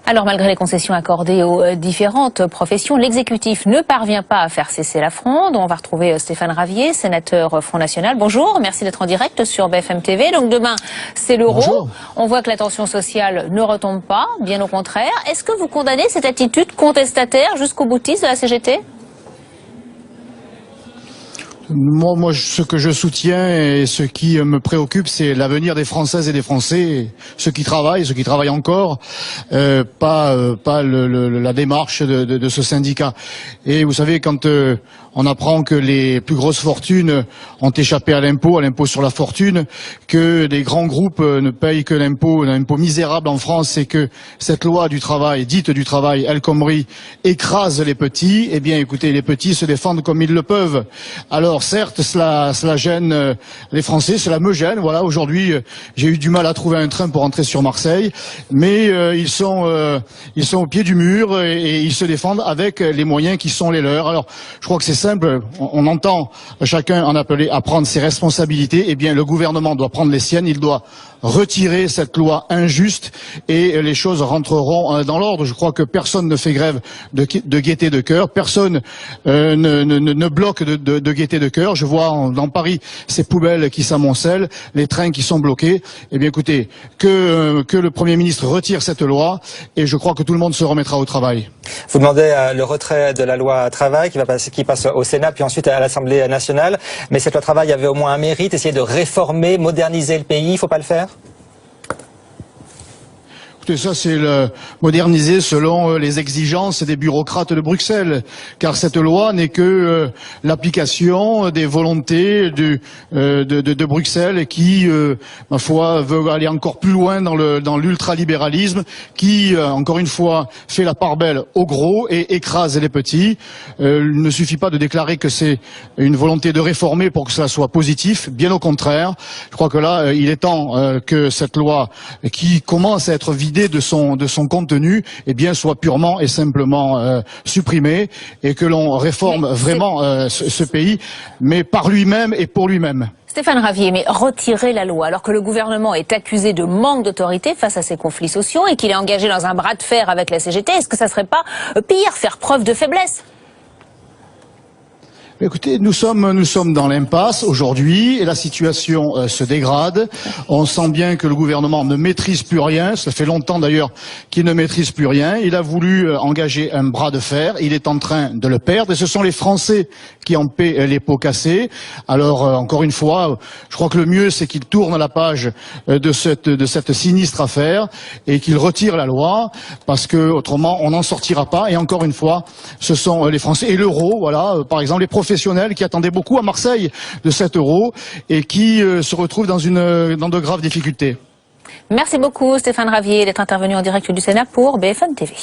Alors, malgré les concessions accordées aux différentes professions, l'exécutif ne parvient pas à faire cesser la fronde. On va retrouver Stéphane Ravier, sénateur Front National. Bonjour, merci d'être en direct sur BFM TV. Donc demain, c'est l'euro. On voit que la tension sociale ne retombe pas, bien au contraire. Est-ce que vous condamnez cette attitude contestataire jusqu'au boutiste de la CGT ? Moi, ce que je soutiens et ce qui me préoccupe, c'est l'avenir des Françaises et des Français, ceux qui travaillent encore, pas la démarche de ce syndicat. Et vous savez, quand on apprend que les plus grosses fortunes ont échappé à l'impôt sur la fortune, que des grands groupes ne payent que l'impôt misérable en France, et que cette loi du travail, dite du travail, El Khomri, écrase les petits, eh bien écoutez, les petits se défendent comme ils le peuvent. Alors certes, cela gêne les Français, cela me gêne. Voilà, aujourd'hui, j'ai eu du mal à trouver un train pour rentrer sur Marseille, mais ils sont au pied du mur et ils se défendent avec les moyens qui sont les leurs. Alors, je crois que c'est simple, on entend chacun en appeler à prendre ses responsabilités. Eh bien, le gouvernement doit prendre les siennes, il doit retirer cette loi injuste et les choses rentreront dans l'ordre. Je crois que personne ne fait grève de gaieté de cœur, personne ne bloque de gaieté de cœur. Je vois dans Paris ces poubelles qui s'amoncellent, les trains qui sont bloqués. Eh bien écoutez, que le Premier ministre retire cette loi et je crois que tout le monde se remettra au travail. Vous demandez le retrait de la loi travail qui passe au Sénat puis ensuite à l'Assemblée nationale. Mais cette loi travail avait au moins un mérite, essayer de réformer, moderniser le pays. Il ne faut pas le faire ? Écoutez, ça c'est le moderniser selon les exigences des bureaucrates de Bruxelles, car cette loi n'est que l'application des volontés de Bruxelles qui, ma foi, veut aller encore plus loin dans l'ultralibéralisme, qui, encore une fois, fait la part belle aux gros et écrase les petits. Il ne suffit pas de déclarer que c'est une volonté de réformer pour que cela soit positif, bien au contraire. Je crois que là, il est temps que cette loi qui commence à être vidée de son contenu, eh bien, soit purement et simplement supprimée et que l'on réforme vraiment ce pays, mais par lui-même et pour lui-même. Stéphane Ravier, mais retirer la loi alors que le gouvernement est accusé de manque d'autorité face à ces conflits sociaux et qu'il est engagé dans un bras de fer avec la CGT, est-ce que ça serait pas pire, faire preuve de faiblesse ? Écoutez, nous sommes dans l'impasse aujourd'hui et la situation se dégrade. On sent bien que le gouvernement ne maîtrise plus rien. Ça fait longtemps d'ailleurs qu'il ne maîtrise plus rien. Il a voulu engager un bras de fer. Il est en train de le perdre et ce sont les Français qui en paient les pots cassés. Alors, encore une fois, je crois que le mieux c'est qu'il tourne la page de cette sinistre affaire et qu'il retire la loi parce que autrement on n'en sortira pas. Et encore une fois, ce sont les Français et l'euro, voilà, par exemple les professionnels qui attendaient beaucoup à Marseille de cet euro et qui se retrouvent dans de graves difficultés. Merci beaucoup Stéphane Ravier d'être intervenu en direct du Sénat pour BFM TV.